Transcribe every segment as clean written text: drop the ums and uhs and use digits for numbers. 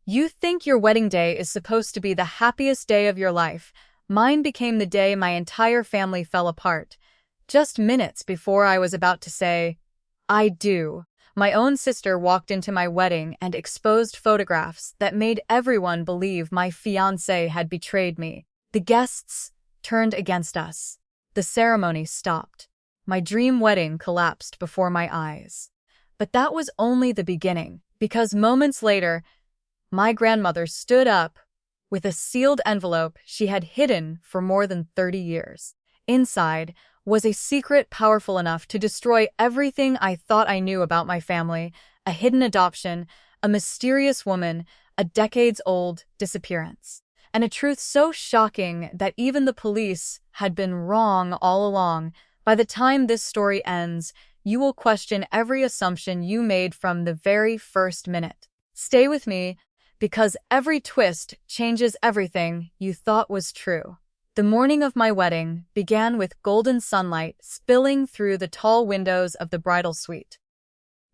You think your wedding day is supposed to be the happiest day of your life. Mine became the day my entire family fell apart. Just minutes before I was about to say, I do. My own sister walked into my wedding and exposed photographs that made everyone believe my fiancé had betrayed me. The guests turned against us. The ceremony stopped. My dream wedding collapsed before my eyes. But that was only the beginning, because moments later, my grandmother stood up with a sealed envelope she had hidden for more than 30 years. Inside was a secret powerful enough to destroy everything I thought I knew about my family: a hidden adoption, a mysterious woman, a decades-old disappearance, and a truth so shocking that even the police had been wrong all along. By the time this story ends, you will question every assumption you made from the very first minute. Stay with me, because every twist changes everything you thought was true. The morning of my wedding began with golden sunlight spilling through the tall windows of the bridal suite.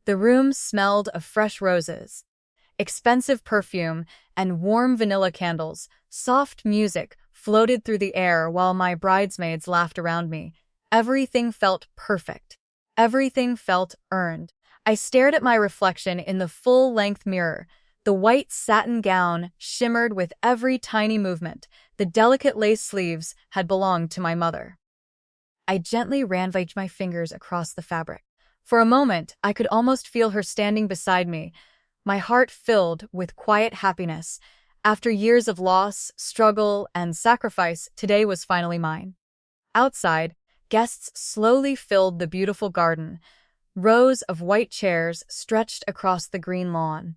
The room smelled of fresh roses, expensive perfume, and warm vanilla candles. Soft music floated through the air while my bridesmaids laughed around me. Everything felt perfect. Everything felt earned. I stared at my reflection in the full-length mirror. The white satin gown shimmered with every tiny movement. The delicate lace sleeves had belonged to my mother. I gently ran my fingers across the fabric. For a moment, I could almost feel her standing beside me, my heart filled with quiet happiness. After years of loss, struggle, and sacrifice, today was finally mine. Outside, guests slowly filled the beautiful garden. Rows of white chairs stretched across the green lawn.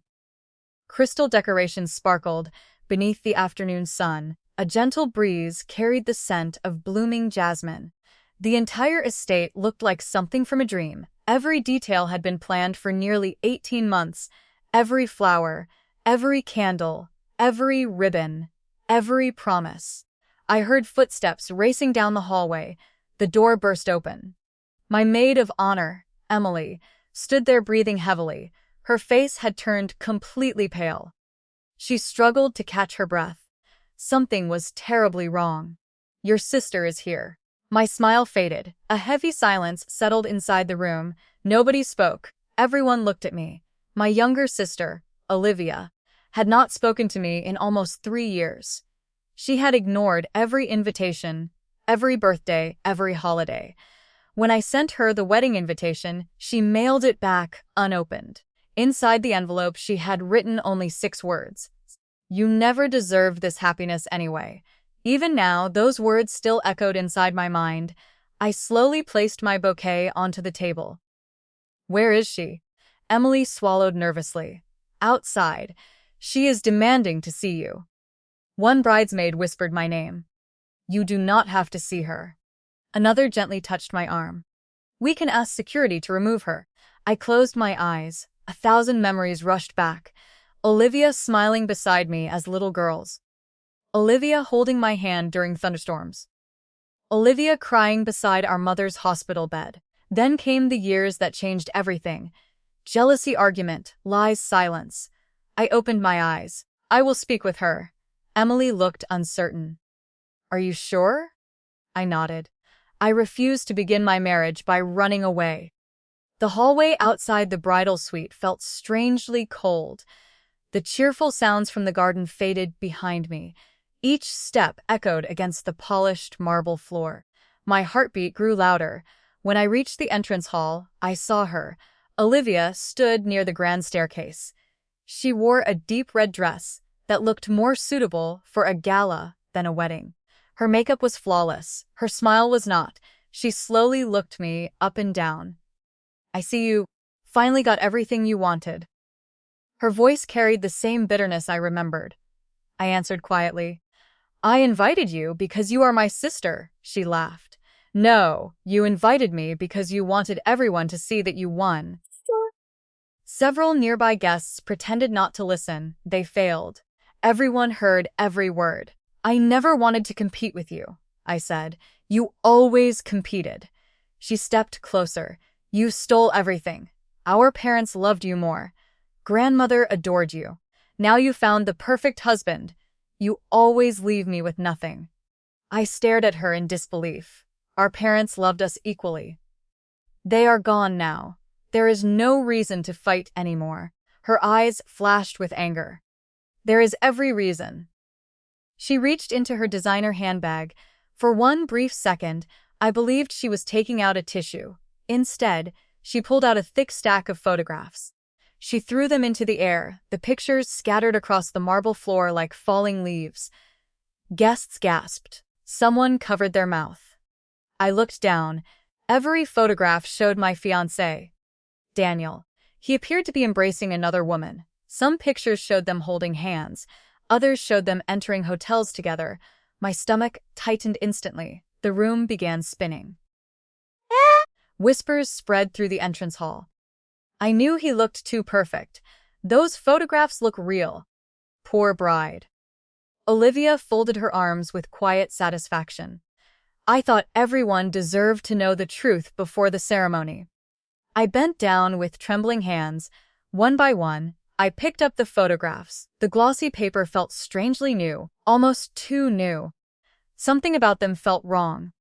Crystal decorations sparkled beneath the afternoon sun. A gentle breeze carried the scent of blooming jasmine. The entire estate looked like something from a dream. Every detail had been planned for nearly 18 months. Every flower, every candle, every ribbon, every promise. I heard footsteps racing down the hallway. The door burst open. My maid of honor, Emily, stood there breathing heavily. Her face had turned completely pale. She struggled to catch her breath. Something was terribly wrong. Your sister is here. My smile faded. A heavy silence settled inside the room. Nobody spoke. Everyone looked at me. My younger sister, Olivia, had not spoken to me in almost 3 years. She had ignored every invitation, every birthday, every holiday. When I sent her the wedding invitation, she mailed it back unopened. Inside the envelope, she had written only 6 words. You never deserved this happiness anyway. Even now, those words still echoed inside my mind. I slowly placed my bouquet onto the table. Where is she? Emily swallowed nervously. Outside. She is demanding to see you. One bridesmaid whispered my name. You do not have to see her. Another gently touched my arm. We can ask security to remove her. I closed my eyes. 1,000 memories rushed back. Olivia smiling beside me as little girls. Olivia holding my hand during thunderstorms. Olivia crying beside our mother's hospital bed. Then came the years that changed everything. Jealousy, argument, lies, silence. I opened my eyes. I will speak with her. Emily looked uncertain. Are you sure? I nodded. I refused to begin my marriage by running away. The hallway outside the bridal suite felt strangely cold. The cheerful sounds from the garden faded behind me. Each step echoed against the polished marble floor. My heartbeat grew louder. When I reached the entrance hall, I saw her. Olivia stood near the grand staircase. She wore a deep red dress that looked more suitable for a gala than a wedding. Her makeup was flawless. Her smile was not. She slowly looked me up and down. I see you finally got everything you wanted. Her voice carried the same bitterness I remembered. I answered quietly. I invited you because you are my sister, she laughed. No, you invited me because you wanted everyone to see that you won. Several nearby guests pretended not to listen. They failed. Everyone heard every word. I never wanted to compete with you, I said. You always competed. She stepped closer. You stole everything. Our parents loved you more. Grandmother adored you. Now you found the perfect husband. You always leave me with nothing." I stared at her in disbelief. Our parents loved us equally. They are gone now. There is no reason to fight anymore. Her eyes flashed with anger. There is every reason. She reached into her designer handbag. For one brief second, I believed she was taking out a tissue. Instead, she pulled out a thick stack of photographs. She threw them into the air, the pictures scattered across the marble floor like falling leaves. Guests gasped. Someone covered their mouth. I looked down. Every photograph showed my fiancé, Daniel. He appeared to be embracing another woman. Some pictures showed them holding hands. Others showed them entering hotels together. My stomach tightened instantly. The room began spinning. Whispers spread through the entrance hall. I knew he looked too perfect. Those photographs look real. Poor bride. Olivia folded her arms with quiet satisfaction. I thought everyone deserved to know the truth before the ceremony. I bent down with trembling hands. One by one, I picked up the photographs. The glossy paper felt strangely new, almost too new. Something about them felt wrong.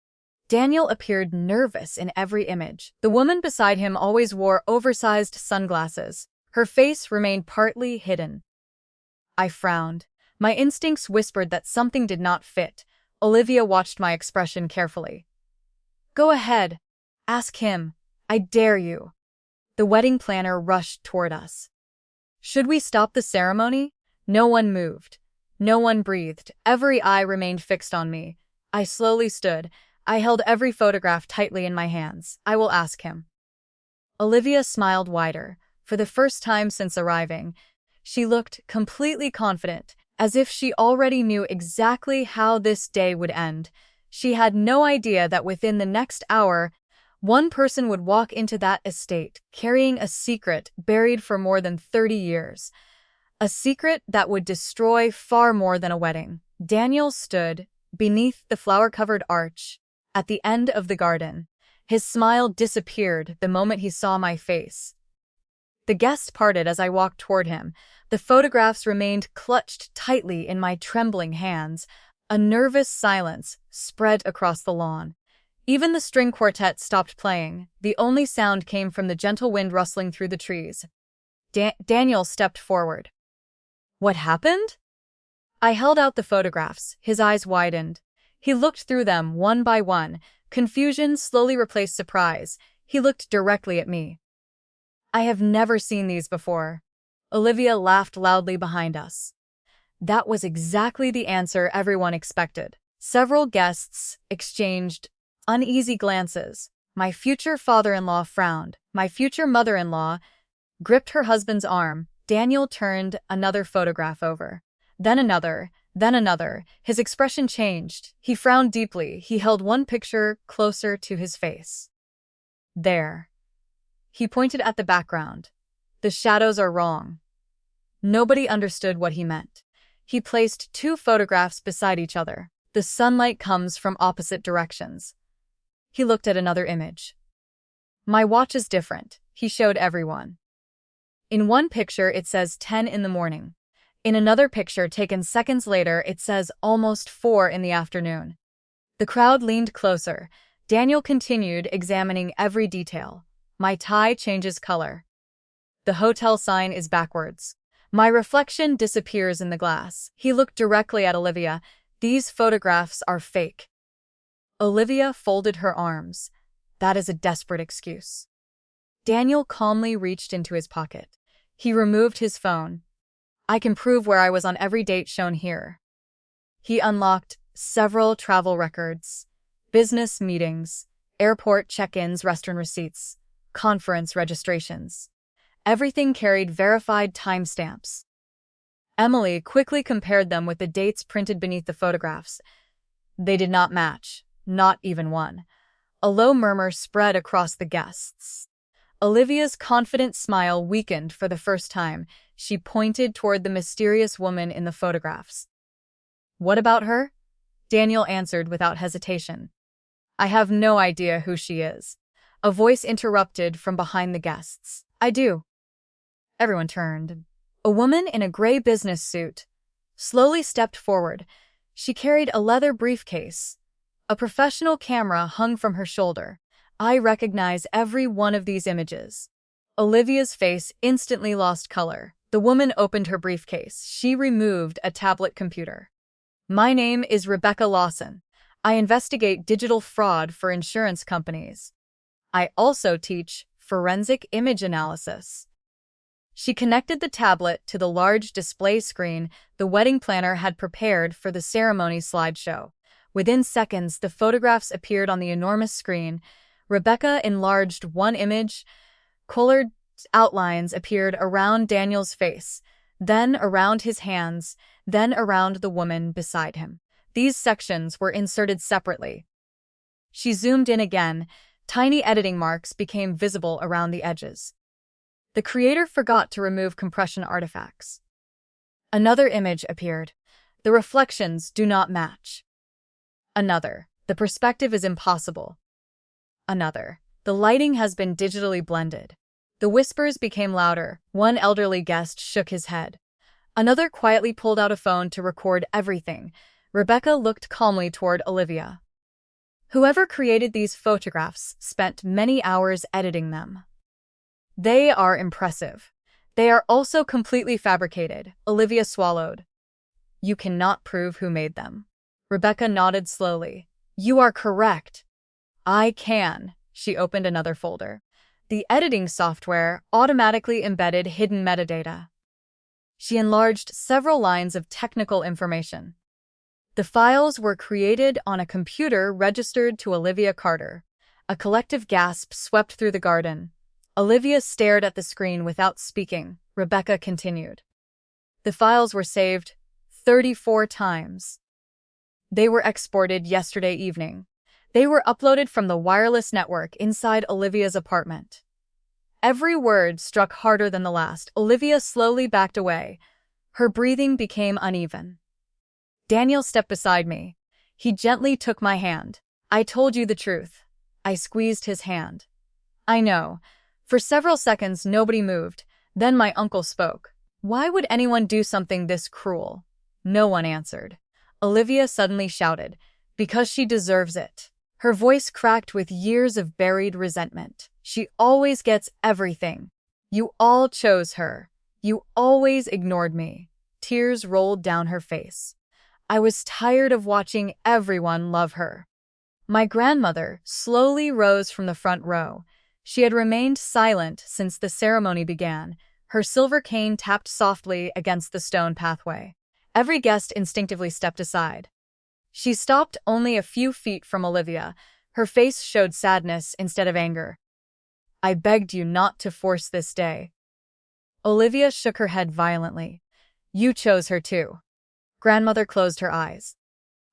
Daniel appeared nervous in every image. The woman beside him always wore oversized sunglasses. Her face remained partly hidden. I frowned. My instincts whispered that something did not fit. Olivia watched my expression carefully. "Go ahead. Ask him. I dare you." The wedding planner rushed toward us. Should we stop the ceremony? No one moved. No one breathed. Every eye remained fixed on me. I slowly stood. I held every photograph tightly in my hands. "I will ask him." Olivia smiled wider. For the first time since arriving, she looked completely confident, as if she already knew exactly how this day would end. She had no idea that within the next hour, one person would walk into that estate, carrying a secret buried for more than 30 years. A secret that would destroy far more than a wedding. Daniel stood beneath the flower-covered arch at the end of the garden. His smile disappeared the moment he saw my face. The guests parted as I walked toward him. The photographs remained clutched tightly in my trembling hands. A nervous silence spread across the lawn. Even the string quartet stopped playing. The only sound came from the gentle wind rustling through the trees. Daniel stepped forward. "What happened?" I held out the photographs. His eyes widened. He looked through them one by one. Confusion slowly replaced surprise. He looked directly at me. "I have never seen these before." Olivia laughed loudly behind us. That was exactly the answer everyone expected. Several guests exchanged uneasy glances. My future father-in-law frowned. My future mother-in-law gripped her husband's arm. Daniel turned another photograph over. Then another. Then another. His expression changed. He frowned deeply. He held one picture closer to his face. "There." He pointed at the background. "The shadows are wrong." Nobody understood what he meant. He placed two photographs beside each other. The sunlight comes from opposite directions. He looked at another image. "My watch is different," he showed everyone. In one picture, it says 10 in the morning. In another picture taken seconds later, it says almost 4 in the afternoon. The crowd leaned closer. Daniel continued examining every detail. My tie changes color. The hotel sign is backwards. My reflection disappears in the glass. He looked directly at Olivia. "These photographs are fake." Olivia folded her arms. "That is a desperate excuse." Daniel calmly reached into his pocket. He removed his phone. "I can prove where I was on every date shown here." He unlocked several travel records, business meetings, airport check-ins, restaurant receipts, conference registrations. Everything carried verified timestamps. Emily quickly compared them with the dates printed beneath the photographs. They did not match, not even one. A low murmur spread across the guests. Olivia's confident smile weakened for the first time. She pointed toward the mysterious woman in the photographs. "What about her?" Daniel answered without hesitation. "I have no idea who she is." A voice interrupted from behind the guests. "I do." Everyone turned. A woman in a gray business suit slowly stepped forward. She carried a leather briefcase. A professional camera hung from her shoulder. I recognize every one of these images. Olivia's face instantly lost color. The woman opened her briefcase. She removed a tablet computer. My name is Rebecca Lawson. I investigate digital fraud for insurance companies. I also teach forensic image analysis. She connected the tablet to the large display screen the wedding planner had prepared for the ceremony slideshow. Within seconds, the photographs appeared on the enormous screen. Rebecca enlarged one image. Colored outlines appeared around Daniel's face, then around his hands, then around the woman beside him. These sections were inserted separately. She zoomed in again. Tiny editing marks became visible around the edges. The creator forgot to remove compression artifacts. Another image appeared. The reflections do not match. Another. The perspective is impossible. Another. The lighting has been digitally blended. The whispers became louder. One elderly guest shook his head. Another quietly pulled out a phone to record everything. Rebecca looked calmly toward Olivia. Whoever created these photographs spent many hours editing them. They are impressive. They are also completely fabricated. Olivia swallowed. You cannot prove who made them. Rebecca nodded slowly. You are correct. I can. She opened another folder. The editing software automatically embedded hidden metadata. She enlarged several lines of technical information. The files were created on a computer registered to Olivia Carter. A collective gasp swept through the garden. Olivia stared at the screen without speaking. Rebecca continued. The files were saved 34 times. They were exported yesterday evening. They were uploaded from the wireless network inside Olivia's apartment. Every word struck harder than the last. Olivia slowly backed away. Her breathing became uneven. Daniel stepped beside me. He gently took my hand. I told you the truth. I squeezed his hand. I know. For several seconds, nobody moved. Then my uncle spoke. Why would anyone do something this cruel? No one answered. Olivia suddenly shouted, because she deserves it. Her voice cracked with years of buried resentment. She always gets everything. You all chose her. You always ignored me. Tears rolled down her face. I was tired of watching everyone love her. My grandmother slowly rose from the front row. She had remained silent since the ceremony began. Her silver cane tapped softly against the stone pathway. Every guest instinctively stepped aside. She stopped only a few feet from Olivia. Her face showed sadness instead of anger. I begged you not to force this day. Olivia shook her head violently. You chose her too. Grandmother closed her eyes.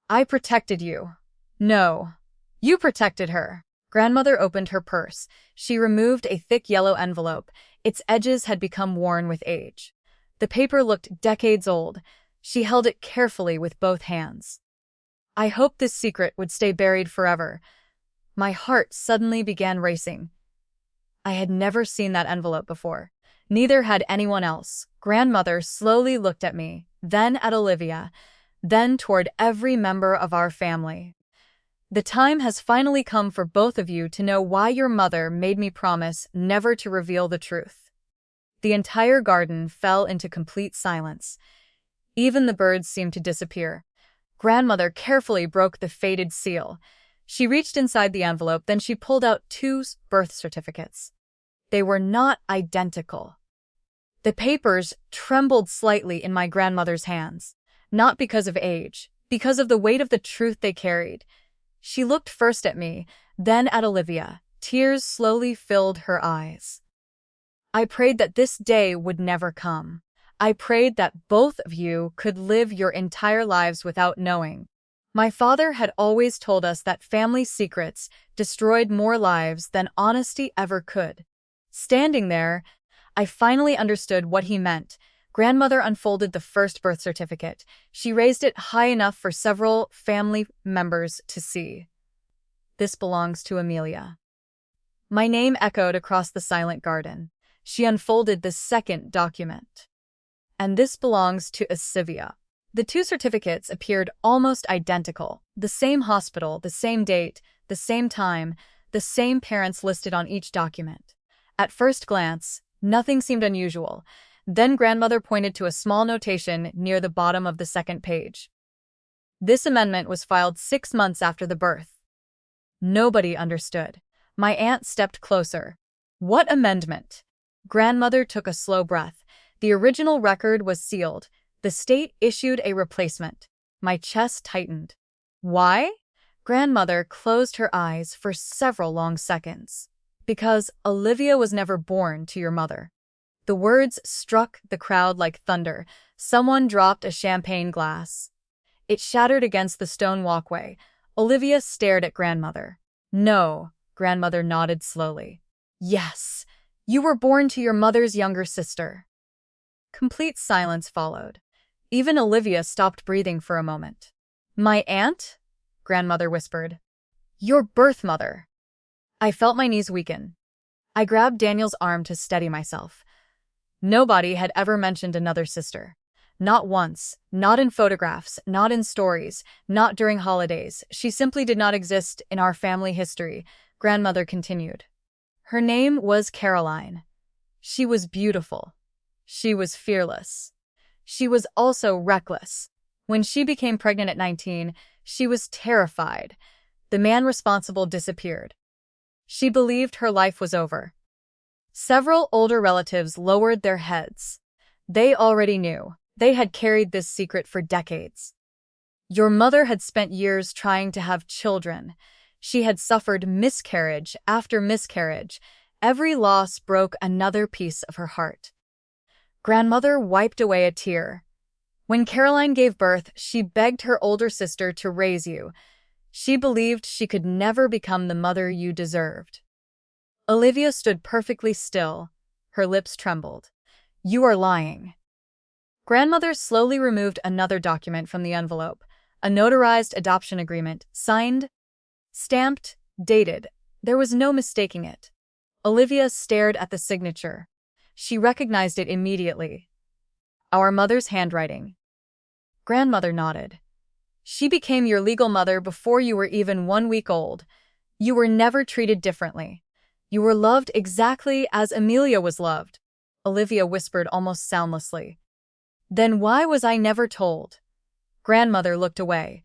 I protected you. No, you protected her. Grandmother opened her purse. She removed a thick yellow envelope. Its edges had become worn with age. The paper looked decades old. She held it carefully with both hands. I hoped this secret would stay buried forever. My heart suddenly began racing. I had never seen that envelope before. Neither had anyone else. Grandmother slowly looked at me, then at Olivia, then toward every member of our family. The time has finally come for both of you to know why your mother made me promise never to reveal the truth. The entire garden fell into complete silence. Even the birds seemed to disappear. Grandmother carefully broke the faded seal. She reached inside the envelope, then she pulled out 2 birth certificates. They were not identical. The papers trembled slightly in my grandmother's hands, not because of age, because of the weight of the truth they carried. She looked first at me, then at Olivia. Tears slowly filled her eyes. I prayed that this day would never come. I prayed that both of you could live your entire lives without knowing. My father had always told us that family secrets destroyed more lives than honesty ever could. Standing there, I finally understood what he meant. Grandmother unfolded the first birth certificate. She raised it high enough for several family members to see. This belongs to Amelia. My name echoed across the silent garden. She unfolded the second document. and this belongs to Asivia. The two certificates appeared almost identical. The same hospital, the same date, the same time, the same parents listed on each document. At first glance, nothing seemed unusual. Then grandmother pointed to a small notation near the bottom of the second page. This amendment was filed 6 months after the birth. Nobody understood. My aunt stepped closer. What amendment? Grandmother took a slow breath. The original record was sealed. The state issued a replacement. My chest tightened. Why? Grandmother closed her eyes for several long seconds. Because Olivia was never born to your mother. The words struck the crowd like thunder. Someone dropped a champagne glass. It shattered against the stone walkway. Olivia stared at grandmother. No, grandmother nodded slowly. Yes, you were born to your mother's younger sister. Complete silence followed. Even Olivia stopped breathing for a moment. My aunt? Grandmother whispered. Your birth mother. I felt my knees weaken. I grabbed Daniel's arm to steady myself. Nobody had ever mentioned another sister. Not once, not in photographs, not in stories, not during holidays. She simply did not exist in our family history, grandmother continued. Her name was Caroline. She was beautiful. She was fearless. She was also reckless. When she became pregnant at 19, she was terrified. The man responsible disappeared. She believed her life was over. Several older relatives lowered their heads. They already knew. They had carried this secret for decades. Your mother had spent years trying to have children. She had suffered miscarriage after miscarriage. Every loss broke another piece of her heart. Grandmother wiped away a tear. When Caroline gave birth, she begged her older sister to raise you. She believed she could never become the mother you deserved. Olivia stood perfectly still. Her lips trembled. You are lying. Grandmother slowly removed another document from the envelope, a notarized adoption agreement, signed, stamped, dated. There was no mistaking it. Olivia stared at the signature. She recognized it immediately. Our mother's handwriting. Grandmother nodded. She became your legal mother before you were even 1 week old. You were never treated differently. You were loved exactly as Amelia was loved, Olivia whispered almost soundlessly. Then why was I never told? Grandmother looked away.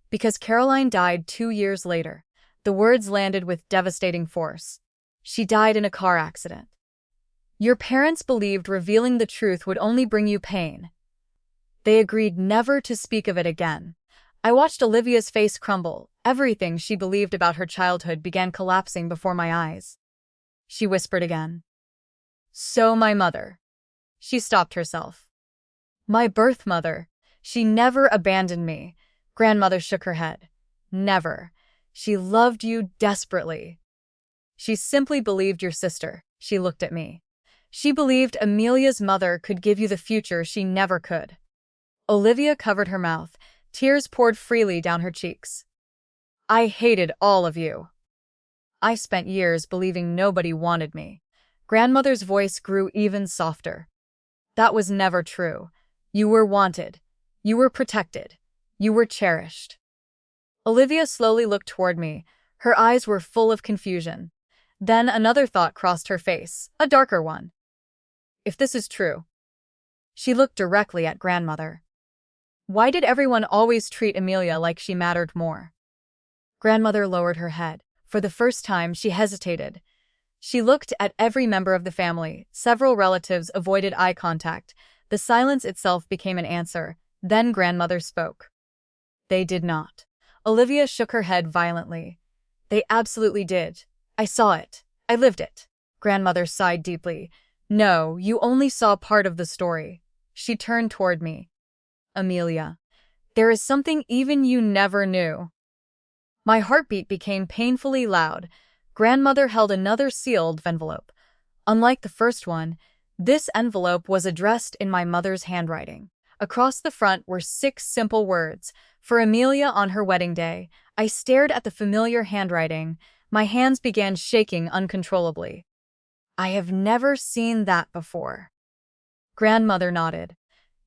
Because Caroline died 2 years later. The words landed with devastating force. She died in a car accident. Your parents believed revealing the truth would only bring you pain. They agreed never to speak of it again. I watched Olivia's face crumble. Everything she believed about her childhood began collapsing before my eyes. She whispered again. So my mother. She stopped herself. My birth mother. She never abandoned me. Grandmother shook her head. Never. She loved you desperately. She simply believed your sister. She looked at me. She believed Amelia's mother could give you the future she never could. Olivia covered her mouth. Tears poured freely down her cheeks. I hated all of you. I spent years believing nobody wanted me. Grandmother's voice grew even softer. That was never true. You were wanted. You were protected. You were cherished. Olivia slowly looked toward me. Her eyes were full of confusion. Then another thought crossed her face, a darker one. If this is true. She looked directly at grandmother. Why did everyone always treat Amelia like she mattered more? Grandmother lowered her head. For the first time, she hesitated. She looked at every member of the family. Several relatives avoided eye contact. The silence itself became an answer. Then grandmother spoke. They did not. Olivia shook her head violently. They absolutely did. I saw it. I lived it. Grandmother sighed deeply. No, you only saw part of the story. She turned toward me. Amelia, there is something even you never knew. My heartbeat became painfully loud. Grandmother held another sealed envelope. Unlike the first one, this envelope was addressed in my mother's handwriting. Across the front were 6 simple words. For Amelia on her wedding day. I stared at the familiar handwriting. My hands began shaking uncontrollably. I have never seen that before. Grandmother nodded.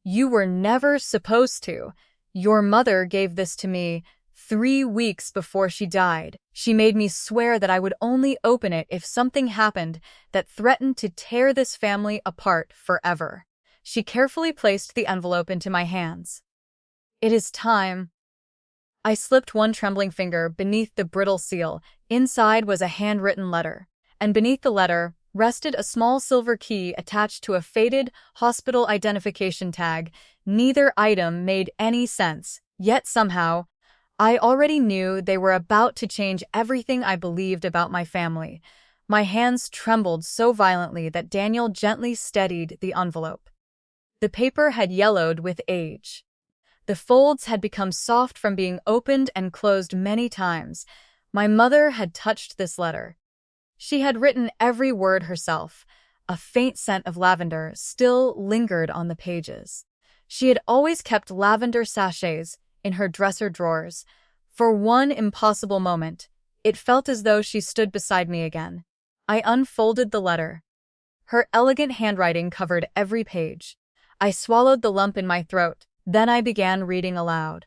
You were never supposed to. Your mother gave this to me 3 weeks before she died. She made me swear that I would only open it if something happened that threatened to tear this family apart forever. She carefully placed the envelope into my hands. It is time. I slipped one trembling finger beneath the brittle seal. Inside was a handwritten letter, and beneath the letter rested a small silver key attached to a faded hospital identification tag. Neither item made any sense, yet somehow, I already knew they were about to change everything I believed about my family. My hands trembled so violently that Daniel gently steadied the envelope. The paper had yellowed with age. The folds had become soft from being opened and closed many times. My mother had touched this letter. She had written every word herself. A faint scent of lavender still lingered on the pages. She had always kept lavender sachets in her dresser drawers. For one impossible moment, it felt as though she stood beside me again. I unfolded the letter. Her elegant handwriting covered every page. I swallowed the lump in my throat. Then I began reading aloud.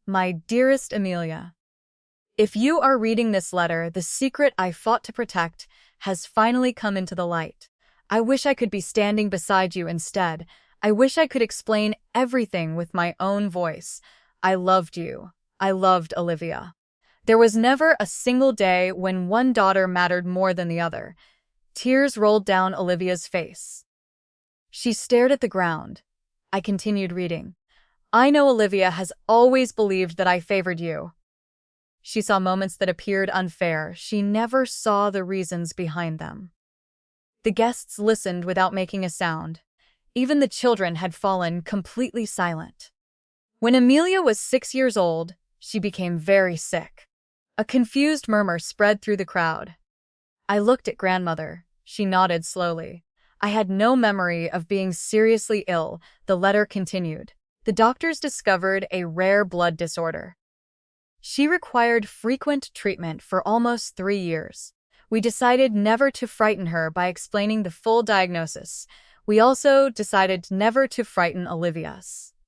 My dearest Amelia, if you are reading this letter, the secret I fought to protect has finally come into the light. I wish I could be standing beside you instead. I wish I could explain everything with my own voice. I loved you. I loved Olivia. There was never a single day when one daughter mattered more than the other. Tears rolled down Olivia's face. She stared at the ground. I continued reading. I know Olivia has always believed that I favored you. She saw moments that appeared unfair. She never saw the reasons behind them. The guests listened without making a sound. Even the children had fallen completely silent. When Amelia was 6 years old, she became very sick. A confused murmur spread through the crowd. I looked at grandmother. She nodded slowly. I had no memory of being seriously ill. The letter continued. The doctors discovered a rare blood disorder. She required frequent treatment for almost 3 years. We decided never to frighten her by explaining the full diagnosis. We also decided never to frighten Olivia.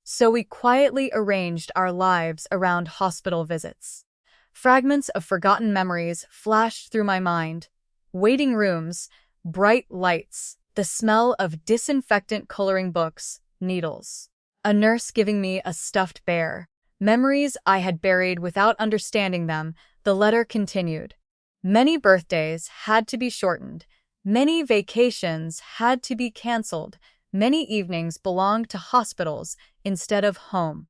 So we quietly arranged our lives around hospital visits. Fragments of forgotten memories flashed through my mind. Waiting rooms, bright lights, the smell of disinfectant coloring books, needles. A nurse giving me a stuffed bear. Memories I had buried without understanding them. The letter continued. Many birthdays had to be shortened. Many vacations had to be canceled. Many evenings belonged to hospitals instead of home.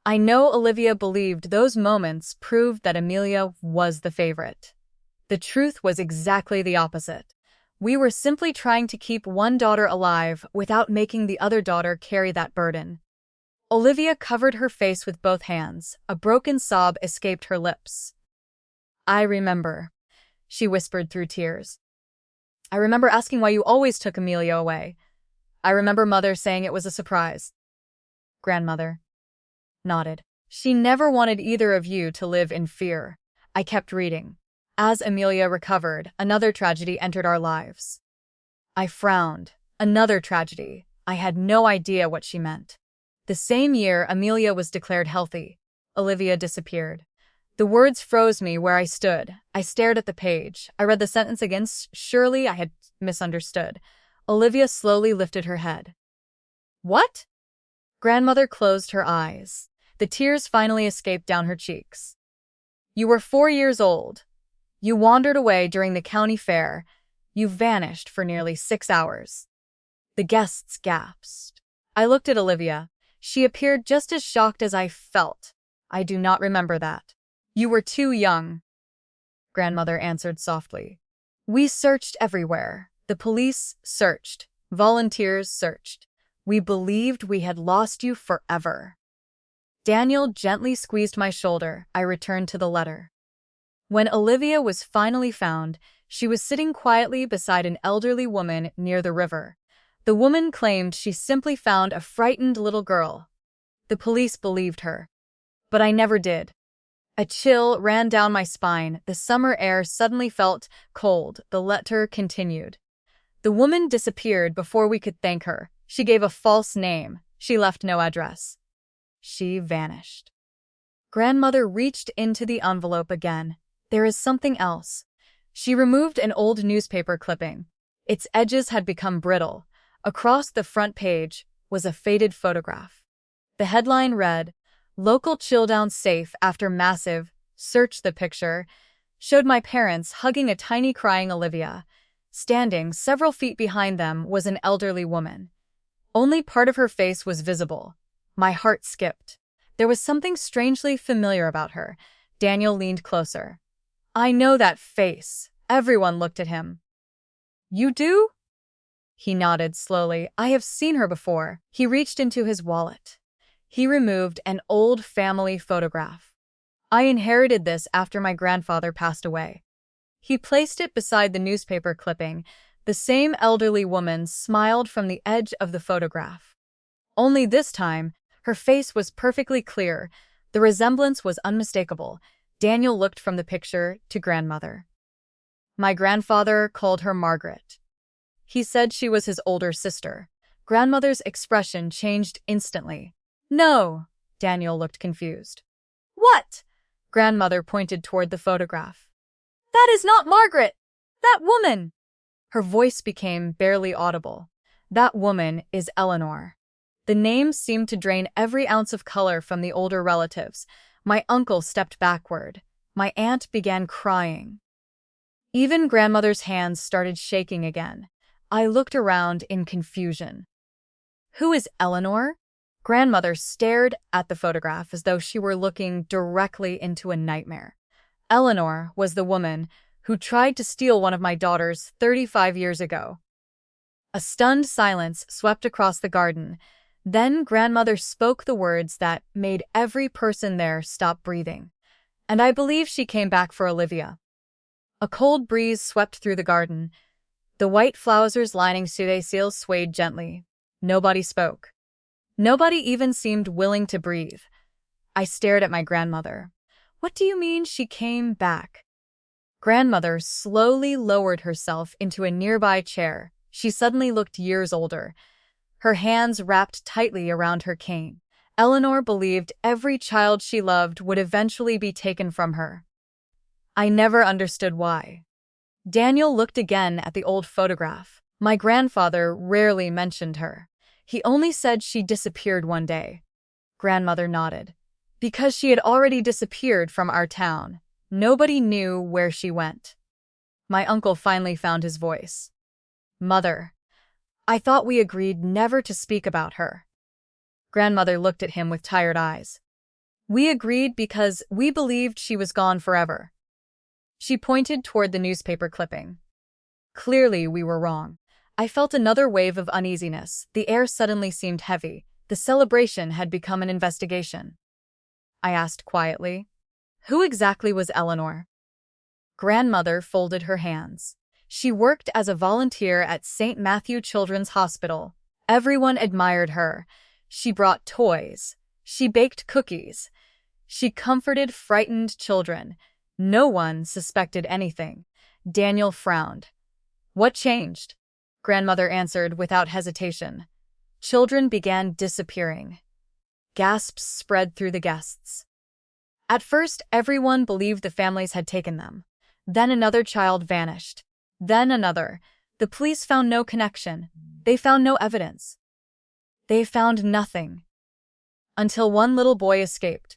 I know Olivia believed those moments proved that Amelia was the favorite. The truth was exactly the opposite. We were simply trying to keep one daughter alive without making the other daughter carry that burden. Olivia covered her face with both hands. A broken sob escaped her lips. I remember, she whispered through tears. I remember asking why you always took Amelia away. I remember Mother saying it was a surprise. Grandmother nodded. She never wanted either of you to live in fear. I kept reading. As Amelia recovered, another tragedy entered our lives. I frowned. Another tragedy. I had no idea what she meant. The same year, Amelia was declared healthy. Olivia disappeared. The words froze me where I stood. I stared at the page. I read the sentence again. Surely I had misunderstood. Olivia slowly lifted her head. What? Grandmother closed her eyes. The tears finally escaped down her cheeks. You were 4 years old. You wandered away during the county fair. You vanished for nearly 6 hours. The guests gasped. I looked at Olivia. She appeared just as shocked as I felt. I do not remember that. You were too young, Grandmother answered softly. We searched everywhere. The police searched. Volunteers searched. We believed we had lost you forever. Daniel gently squeezed my shoulder. I returned to the letter. When Olivia was finally found, she was sitting quietly beside an elderly woman near the river. The woman claimed she simply found a frightened little girl. The police believed her. But I never did. A chill ran down my spine. The summer air suddenly felt cold. The letter continued. The woman disappeared before we could thank her. She gave a false name. She left no address. She vanished. Grandmother reached into the envelope again. There is something else. She removed an old newspaper clipping. Its edges had become brittle. Across the front page was a faded photograph. The headline read, "Local chill-down safe after massive search." The picture showed my parents hugging a tiny crying Olivia. Standing several feet behind them was an elderly woman. Only part of her face was visible. My heart skipped. There was something strangely familiar about her. Daniel leaned closer. "I know that face." Everyone looked at him. "You do?" He nodded slowly. "I have seen her before." He reached into his wallet. He removed an old family photograph. "I inherited this after my grandfather passed away." He placed it beside the newspaper clipping. The same elderly woman smiled from the edge of the photograph. Only this time, her face was perfectly clear. The resemblance was unmistakable. Daniel looked from the picture to grandmother. My grandfather called her Margaret. He said she was his older sister. Grandmother's expression changed instantly. "No." Daniel looked confused. "What?" Grandmother pointed toward the photograph. "That is not Margaret! That woman!" Her voice became barely audible. "That woman is Eleanor." The name seemed to drain every ounce of color from the older relatives. My uncle stepped backward. My aunt began crying. Even grandmother's hands started shaking again. I looked around in confusion. "Who is Eleanor?" Grandmother stared at the photograph as though she were looking directly into a nightmare. "Eleanor was the woman who tried to steal one of my daughters 35 years ago." A stunned silence swept across the garden. Then grandmother spoke the words that made every person there stop breathing. "And I believe she came back for Olivia." A cold breeze swept through the garden. The white flowers lining seals swayed gently. Nobody spoke. Nobody even seemed willing to breathe. I stared at my grandmother. "What do you mean she came back?" Grandmother slowly lowered herself into a nearby chair. She suddenly looked years older. Her hands wrapped tightly around her cane. "Eleanor believed every child she loved would eventually be taken from her. I never understood why." Daniel looked again at the old photograph. My grandfather rarely mentioned her. He only said she disappeared one day. Grandmother nodded. "Because she had already disappeared from our town. Nobody knew where she went." My uncle finally found his voice. "Mother, I thought we agreed never to speak about her." Grandmother looked at him with tired eyes. "We agreed because we believed she was gone forever." She pointed toward the newspaper clipping. "Clearly we were wrong." I felt another wave of uneasiness. The air suddenly seemed heavy. The celebration had become an investigation. I asked quietly, "Who exactly was Eleanor?" Grandmother folded her hands. "She worked as a volunteer at St. Matthew Children's Hospital. Everyone admired her. She brought toys. She baked cookies. She comforted frightened children. No one suspected anything." Daniel frowned. "What changed?" Grandmother answered without hesitation. "Children began disappearing." Gasps spread through the guests. At first, everyone believed the families had taken them. Then another child vanished. Then another. The police found no connection. They found no evidence. They found nothing. Until one little boy escaped.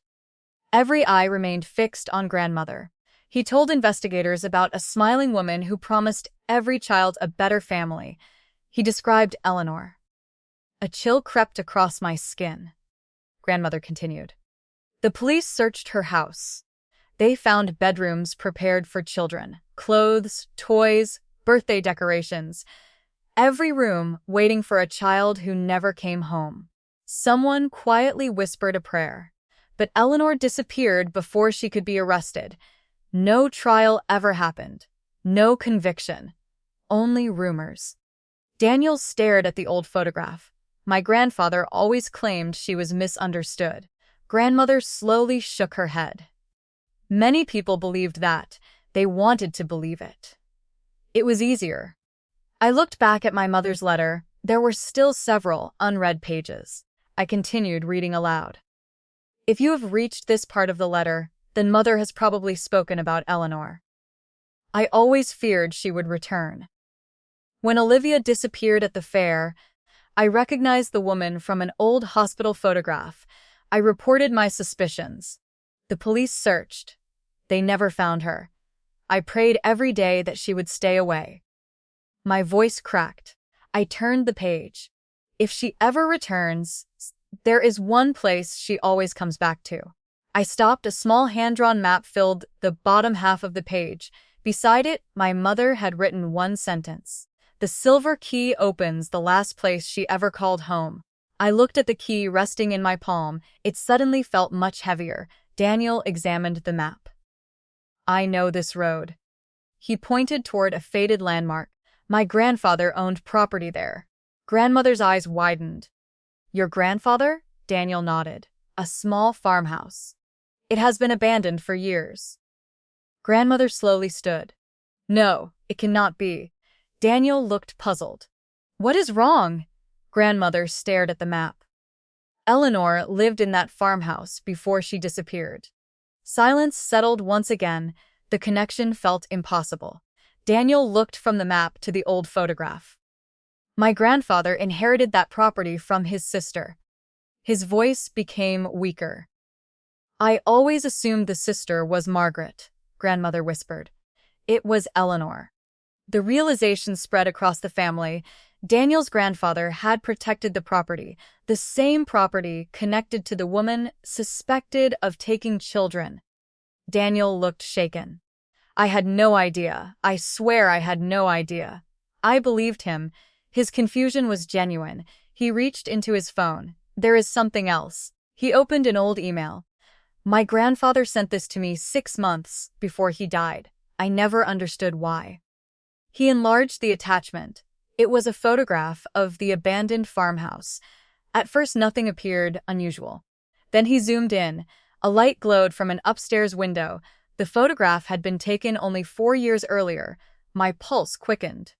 Every eye remained fixed on grandmother. He told investigators about a smiling woman who promised every child a better family. He described Eleanor. A chill crept across my skin. Grandmother continued. "The police searched her house. They found bedrooms prepared for children, clothes, toys, birthday decorations. Every room waiting for a child who never came home. Someone quietly whispered a prayer. But Eleanor disappeared before she could be arrested. No trial ever happened. No conviction. Only rumors." Daniel stared at the old photograph. My grandfather always claimed she was misunderstood. Grandmother slowly shook her head. "Many people believed that. They wanted to believe it. It was easier." I looked back at my mother's letter. There were still several unread pages. I continued reading aloud. If you have reached this part of the letter, then Mother has probably spoken about Eleanor. I always feared she would return. When Olivia disappeared at the fair, I recognized the woman from an old hospital photograph. I reported my suspicions. The police searched. They never found her. I prayed every day that she would stay away. My voice cracked. I turned the page. If she ever returns, there is one place she always comes back to. I stopped. A small hand-drawn map filled the bottom half of the page. Beside it, my mother had written one sentence. The silver key opens the last place she ever called home. I looked at the key resting in my palm. It suddenly felt much heavier. Daniel examined the map. I know this road. He pointed toward a faded landmark. My grandfather owned property there. Grandmother's eyes widened. Your grandfather? Daniel nodded. A small farmhouse. It has been abandoned for years. Grandmother slowly stood. No, it cannot be. Daniel looked puzzled. What is wrong? Grandmother stared at the map. Eleanor lived in that farmhouse before she disappeared. Silence settled once again. The connection felt impossible. Daniel looked from the map to the old photograph. My grandfather inherited that property from his sister. His voice became weaker. I always assumed the sister was Margaret, Grandmother whispered. It was Eleanor. The realization spread across the family. Daniel's grandfather had protected the property, the same property connected to the woman suspected of taking children. Daniel looked shaken. I had no idea. I swear I had no idea. I believed him. His confusion was genuine. He reached into his phone. There is something else. He opened an old email. My grandfather sent this to me 6 months before he died. I never understood why. He enlarged the attachment. It was a photograph of the abandoned farmhouse. At first, nothing appeared unusual. Then he zoomed in. A light glowed from an upstairs window. The photograph had been taken only 4 years earlier. My pulse quickened.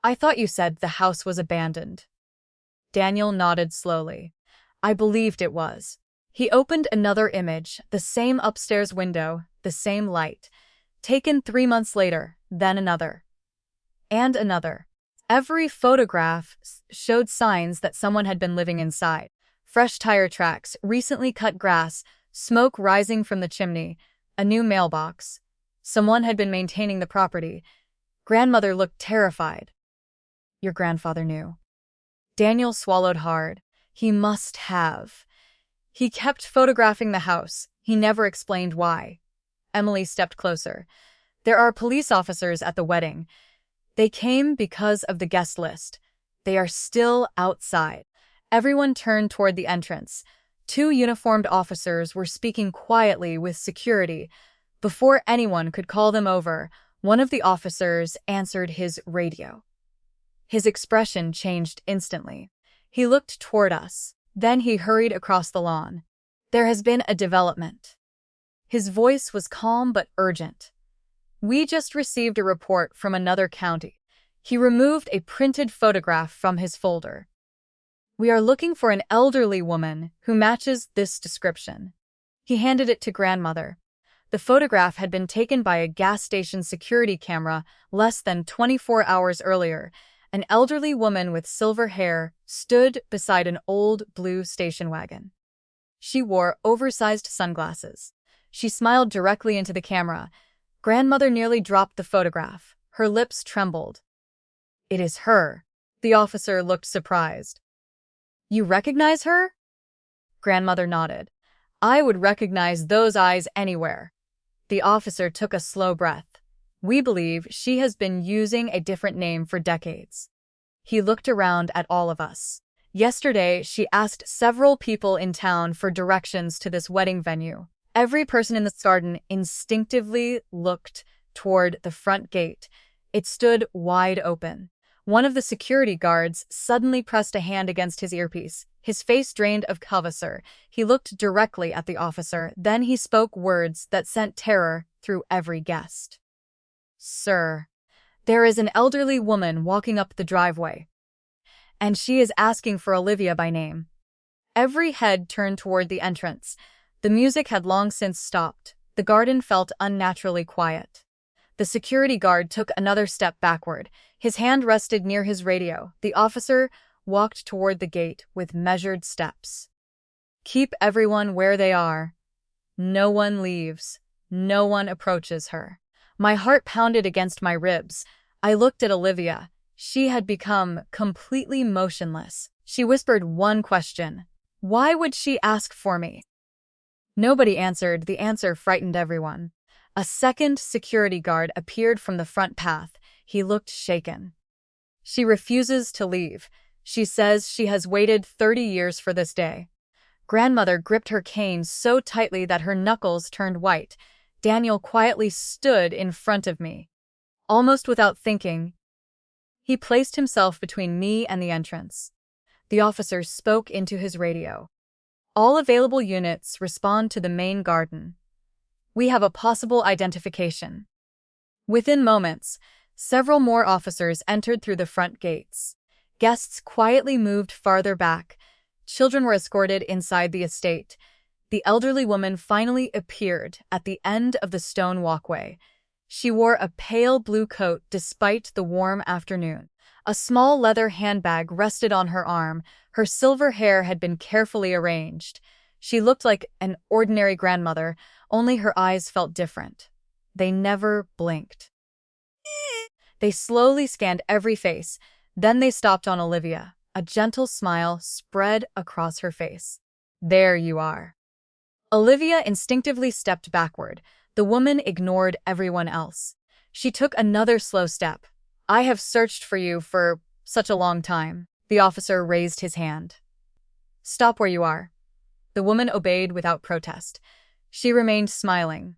I thought you said the house was abandoned. Daniel nodded slowly. I believed it was. He opened another image, the same upstairs window, the same light. Taken 3 months later, then another. And another. Every photograph showed signs that someone had been living inside. Fresh tire tracks, recently cut grass, smoke rising from the chimney, a new mailbox. Someone had been maintaining the property. Grandmother looked terrified. Your grandfather knew. Daniel swallowed hard. He must have. He kept photographing the house. He never explained why. Emily stepped closer. There are police officers at the wedding. They came because of the guest list. They are still outside. Everyone turned toward the entrance. 2 uniformed officers were speaking quietly with security. Before anyone could call them over, one of the officers answered his radio. His expression changed instantly. He looked toward us. Then he hurried across the lawn. There has been a development. His voice was calm but urgent. We just received a report from another county. He removed a printed photograph from his folder. We are looking for an elderly woman who matches this description. He handed it to Grandmother. The photograph had been taken by a gas station security camera less than 24 hours earlier. An elderly woman with silver hair stood beside an old blue station wagon. She wore oversized sunglasses. She smiled directly into the camera. Grandmother nearly dropped the photograph. Her lips trembled. It is her. The officer looked surprised. You recognize her? Grandmother nodded. I would recognize those eyes anywhere. The officer took a slow breath. We believe she has been using a different name for decades. He looked around at all of us. Yesterday, she asked several people in town for directions to this wedding venue. Every person in the garden instinctively looked toward the front gate. It stood wide open. One of the security guards suddenly pressed a hand against his earpiece. His face drained of Kavasur. He looked directly at the officer. Then he spoke words that sent terror through every guest. Sir, there is an elderly woman walking up the driveway, and she is asking for Olivia by name. Every head turned toward the entrance. The music had long since stopped. The garden felt unnaturally quiet. The security guard took another step backward. His hand rested near his radio. The officer walked toward the gate with measured steps. Keep everyone where they are. No one leaves. No one approaches her. My heart pounded against my ribs. I looked at Olivia. She had become completely motionless. She whispered one question. Why would she ask for me? Nobody answered. The answer frightened everyone. A second security guard appeared from the front path. He looked shaken. She refuses to leave. She says she has waited 30 years for this day. Grandmother gripped her cane so tightly that her knuckles turned white. Daniel quietly stood in front of me. Almost without thinking, he placed himself between me and the entrance. The officer spoke into his radio. All available units respond to the main garden. We have a possible identification. Within moments, several more officers entered through the front gates. Guests quietly moved farther back. Children were escorted inside the estate. The elderly woman finally appeared at the end of the stone walkway. She wore a pale blue coat despite the warm afternoon. A small leather handbag rested on her arm. Her silver hair had been carefully arranged. She looked like an ordinary grandmother, only her eyes felt different. They never blinked. They slowly scanned every face. Then they stopped on Olivia. A gentle smile spread across her face. There you are. Olivia instinctively stepped backward. The woman ignored everyone else. She took another slow step. I have searched for you for such a long time. The officer raised his hand. Stop where you are. The woman obeyed without protest. She remained smiling.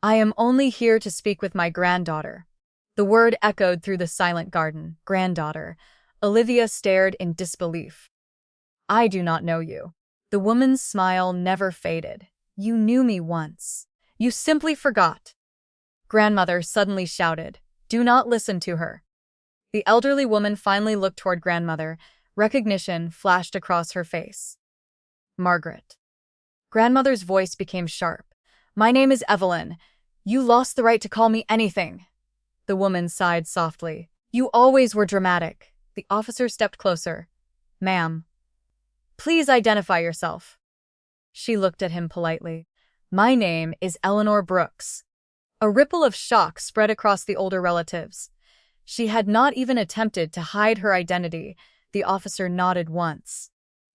I am only here to speak with my granddaughter. The word echoed through the silent garden. Granddaughter. Olivia stared in disbelief. I do not know you. The woman's smile never faded. You knew me once. You simply forgot. Grandmother suddenly shouted. Do not listen to her. The elderly woman finally looked toward grandmother. Recognition flashed across her face. Margaret. Grandmother's voice became sharp. My name is Evelyn. You lost the right to call me anything. The woman sighed softly. You always were dramatic. The officer stepped closer. Ma'am. Please identify yourself. She looked at him politely. My name is Eleanor Brooks. A ripple of shock spread across the older relatives. She had not even attempted to hide her identity. The officer nodded once.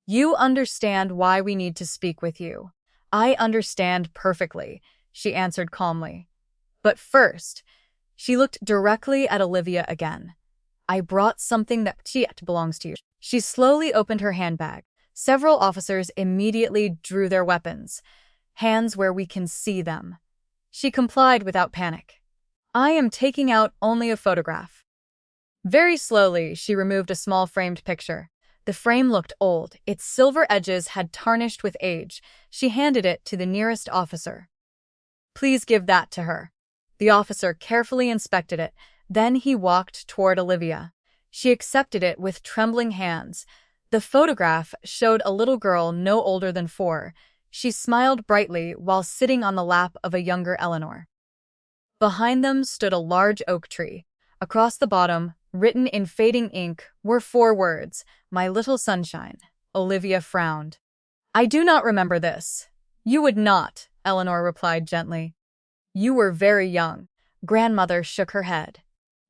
You understand why we need to speak with you. I understand perfectly, she answered calmly. But first, she looked directly at Olivia again. I brought something that belongs to you. She slowly opened her handbag. Several officers immediately drew their weapons, hands where we can see them. She complied without panic. I am taking out only a photograph. Very slowly, she removed a small framed picture. The frame looked old. Its silver edges had tarnished with age. She handed it to the nearest officer. Please give that to her. The officer carefully inspected it. Then he walked toward Olivia. She accepted it with trembling hands. The photograph showed a little girl no older than 4. She smiled brightly while sitting on the lap of a younger Eleanor. Behind them stood a large oak tree. Across the bottom, written in fading ink, were 4 words, My little sunshine. Olivia frowned. I do not remember this. You would not, Eleanor replied gently. You were very young. Grandmother shook her head.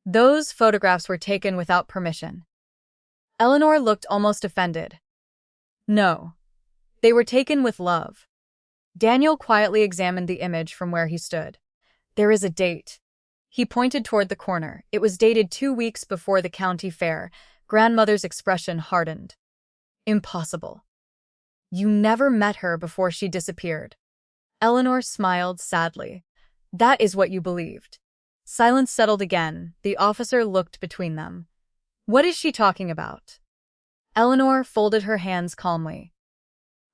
Those photographs were taken without permission. Eleanor looked almost offended. No. They were taken with love. Daniel quietly examined the image from where he stood. There is a date. He pointed toward the corner. It was dated 2 weeks before the county fair. Grandmother's expression hardened. Impossible. You never met her before she disappeared. Eleanor smiled sadly. That is what you believed. Silence settled again. The officer looked between them. What is she talking about? Eleanor folded her hands calmly.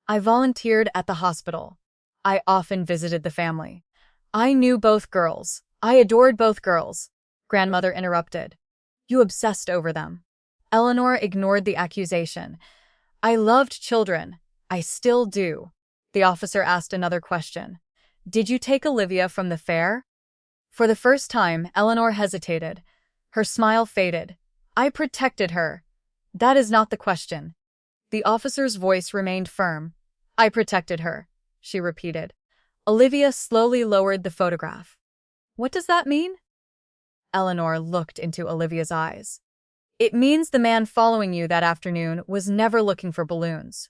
I volunteered at the hospital. I often visited the family. I knew both girls. I adored both girls. Grandmother interrupted. You obsessed over them. Eleanor ignored the accusation. I loved children. I still do. The officer asked another question. Did you take Olivia from the fair? For the first time, Eleanor hesitated. Her smile faded. I protected her. That is not the question. The officer's voice remained firm. I protected her, she repeated. Olivia slowly lowered the photograph. What does that mean? Eleanor looked into Olivia's eyes. It means the man following you that afternoon was never looking for balloons.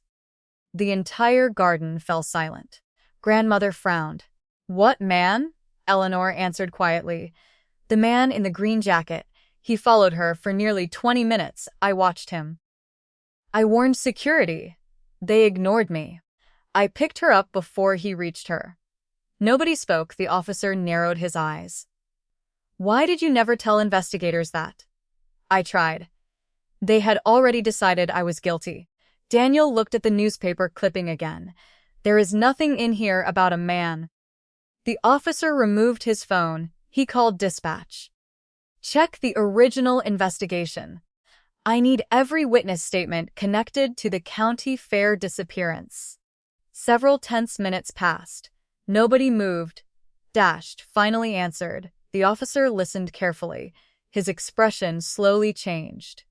The entire garden fell silent. Grandmother frowned. What man? Eleanor answered quietly. The man in the green jacket. He followed her for nearly 20 minutes. I watched him. I warned security. They ignored me. I picked her up before he reached her. Nobody spoke. The officer narrowed his eyes. Why did you never tell investigators that? I tried. They had already decided I was guilty. Daniel looked at the newspaper clipping again. There is nothing in here about a man. The officer removed his phone. He called dispatch. Check the original investigation. I need every witness statement connected to the county fair disappearance. Several tense minutes passed. Nobody moved. Finally answered. The officer listened carefully. His expression slowly changed.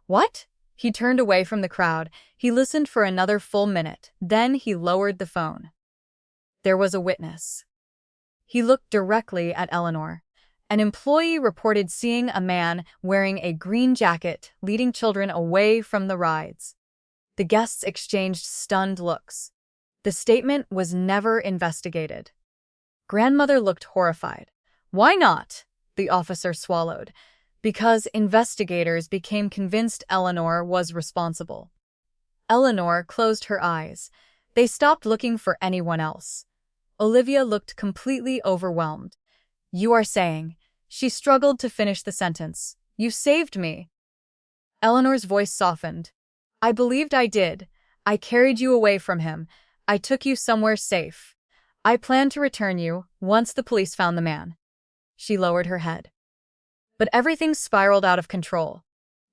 What? He turned away from the crowd. He listened for another full minute. Then he lowered the phone. There was a witness. He looked directly at Eleanor. An employee reported seeing a man wearing a green jacket leading children away from the rides. The guests exchanged stunned looks. The statement was never investigated. Grandmother looked horrified. Why not? The officer swallowed. Because investigators became convinced Eleanor was responsible. Eleanor closed her eyes. They stopped looking for anyone else. Olivia looked completely overwhelmed. You are saying, she struggled to finish the sentence, you saved me. Eleanor's voice softened. I believed I did. I carried you away from him. I took you somewhere safe. I planned to return you once the police found the man. She lowered her head. But everything spiraled out of control.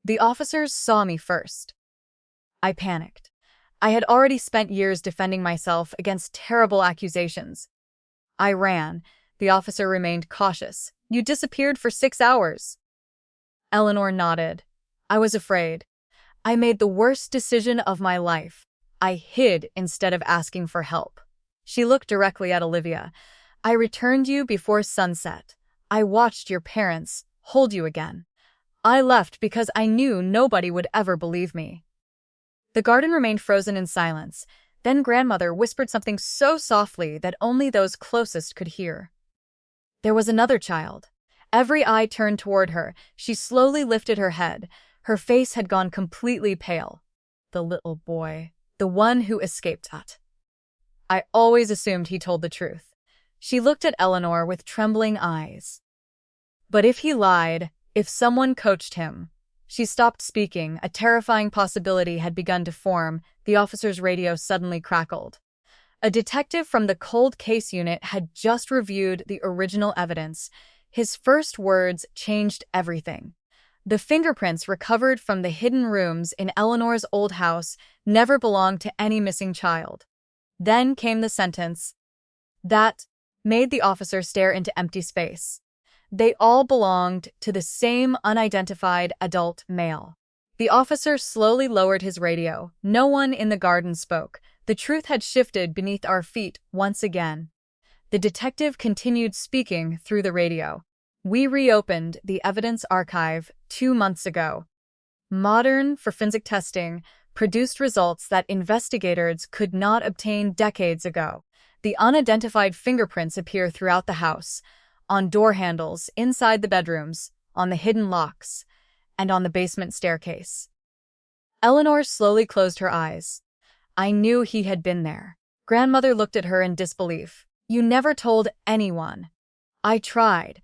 The officers saw me first. I panicked. I had already spent years defending myself against terrible accusations. I ran. The officer remained cautious. You disappeared for 6 hours. Eleanor nodded. I was afraid. I made the worst decision of my life. I hid instead of asking for help. She looked directly at Olivia. I returned you before sunset. I watched your parents hold you again. I left because I knew nobody would ever believe me. The garden remained frozen in silence. Then grandmother whispered something so softly that only those closest could hear. There was another child. Every eye turned toward her. She slowly lifted her head. Her face had gone completely pale. The little boy. The one who escaped us. I always assumed he told the truth. She looked at Eleanor with trembling eyes. But if he lied, if someone coached him. She stopped speaking. A terrifying possibility had begun to form. The officer's radio suddenly crackled. A detective from the cold case unit had just reviewed the original evidence. His first words changed everything. The fingerprints recovered from the hidden rooms in Eleanor's old house never belonged to any missing child. Then came the sentence. That made the officer stare into empty space. They all belonged to the same unidentified adult male. The officer slowly lowered his radio. No one in the garden spoke. The truth had shifted beneath our feet once again. The detective continued speaking through the radio. We reopened the evidence archive 2 months ago. Modern forensic testing produced results that investigators could not obtain decades ago. The unidentified fingerprints appear throughout the house, on door handles, inside the bedrooms, on the hidden locks, and on the basement staircase. Eleanor slowly closed her eyes. I knew he had been there. Grandmother looked at her in disbelief. You never told anyone. I tried.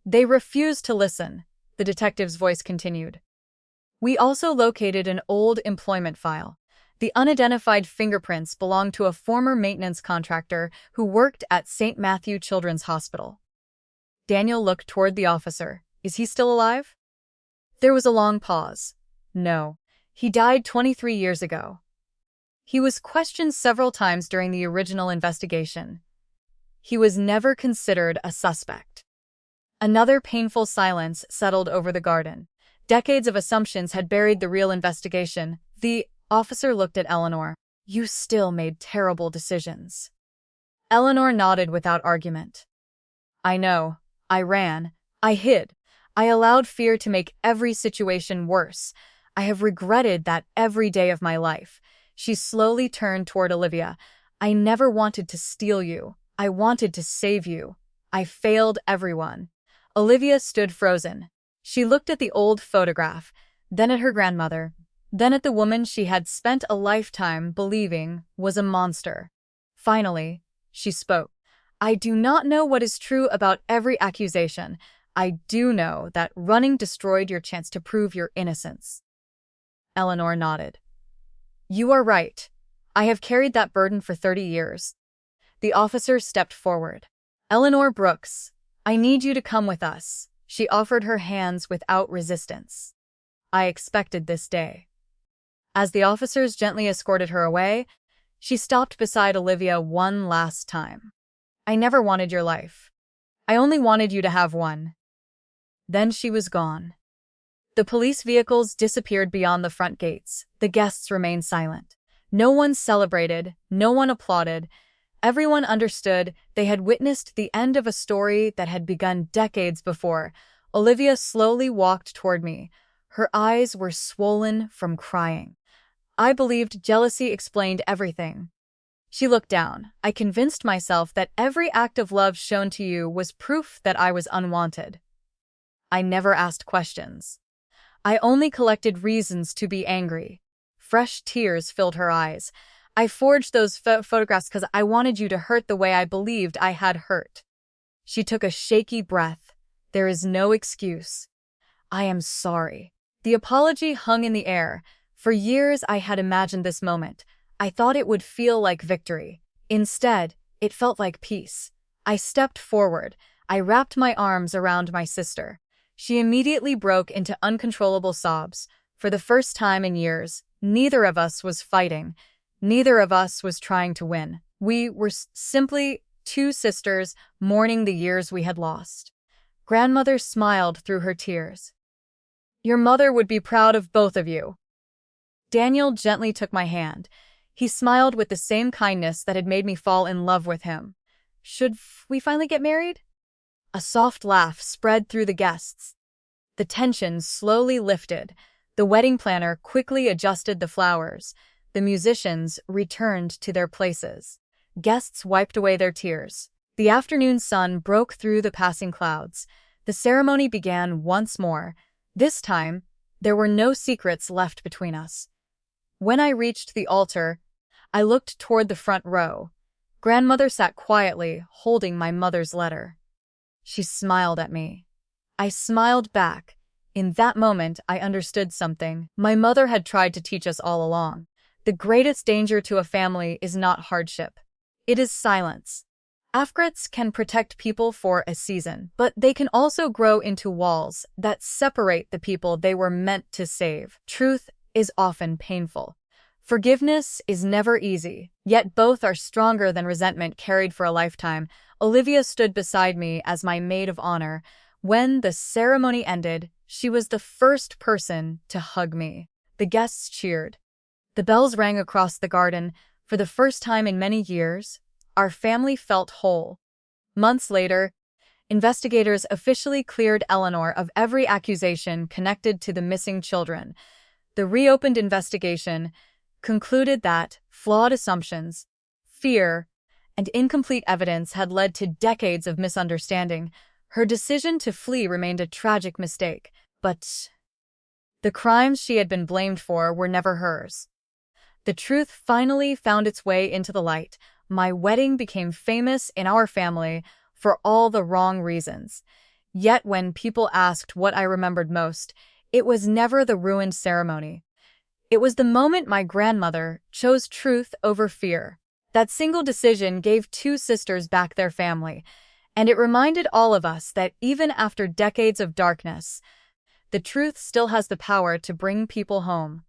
They refused to listen, the detective's voice continued. We also located an old employment file. The unidentified fingerprints belonged to a former maintenance contractor who worked at St. Matthew Children's Hospital. Daniel looked toward the officer. Is he still alive? There was a long pause. No. He died 23 years ago. He was questioned several times during the original investigation. He was never considered a suspect. Another painful silence settled over the garden. Decades of assumptions had buried the real investigation. The officer looked at Eleanor. "You still made terrible decisions." Eleanor nodded without argument. "I know. I ran. I hid. I allowed fear to make every situation worse. I have regretted that every day of my life." She slowly turned toward Olivia. "I never wanted to steal you. I wanted to save you. I failed everyone." Olivia stood frozen. She looked at the old photograph, then at her grandmother, then at the woman she had spent a lifetime believing was a monster. Finally, she spoke. "I do not know what is true about every accusation. I do know that running destroyed your chance to prove your innocence." Eleanor nodded. "You are right. I have carried that burden for 30 years. The officer stepped forward. "Eleanor Brooks, I need you to come with us." She offered her hands without resistance. "I expected this day." As the officers gently escorted her away, she stopped beside Olivia one last time. "I never wanted your life. I only wanted you to have one." Then she was gone. The police vehicles disappeared beyond the front gates. The guests remained silent. No one celebrated, no one applauded. Everyone understood they had witnessed the end of a story that had begun decades before. Olivia slowly walked toward me. Her eyes were swollen from crying. I believed jealousy explained everything. She looked down. "I convinced myself that every act of love shown to you was proof that I was unwanted. I never asked questions. I only collected reasons to be angry." Fresh tears filled her eyes. "I forged those photographs because I wanted you to hurt the way I believed I had hurt." She took a shaky breath. "There is no excuse. I am sorry." The apology hung in the air. For years I had imagined this moment. I thought it would feel like victory. Instead, it felt like peace. I stepped forward. I wrapped my arms around my sister. She immediately broke into uncontrollable sobs. For the first time in years, neither of us was fighting. Neither of us was trying to win. We were simply two sisters mourning the years we had lost. Grandmother smiled through her tears. "Your mother would be proud of both of you." Daniel gently took my hand. He smiled with the same kindness that had made me fall in love with him. "Should we finally get married?" A soft laugh spread through the guests. The tension slowly lifted. The wedding planner quickly adjusted the flowers. The musicians returned to their places. Guests wiped away their tears. The afternoon sun broke through the passing clouds. The ceremony began once more. This time, there were no secrets left between us. When I reached the altar, I looked toward the front row. Grandmother sat quietly, holding my mother's letter. She smiled at me. I smiled back. In that moment, I understood something my mother had tried to teach us all along. The greatest danger to a family is not hardship. It is silence. Afkrits can protect people for a season, but they can also grow into walls that separate the people they were meant to save. Truth is often painful. Forgiveness is never easy, yet both are stronger than resentment carried for a lifetime. Olivia stood beside me as my maid of honor. When the ceremony ended, she was the first person to hug me. The guests cheered. The bells rang across the garden. For the first time in many years, our family felt whole. Months later, investigators officially cleared Eleanor of every accusation connected to the missing children. The reopened investigation concluded that flawed assumptions, fear, and incomplete evidence had led to decades of misunderstanding. Her decision to flee remained a tragic mistake, but the crimes she had been blamed for were never hers. The truth finally found its way into the light. My wedding became famous in our family for all the wrong reasons. Yet when people asked what I remembered most, it was never the ruined ceremony. It was the moment my grandmother chose truth over fear. That single decision gave two sisters back their family, and it reminded all of us that even after decades of darkness, the truth still has the power to bring people home.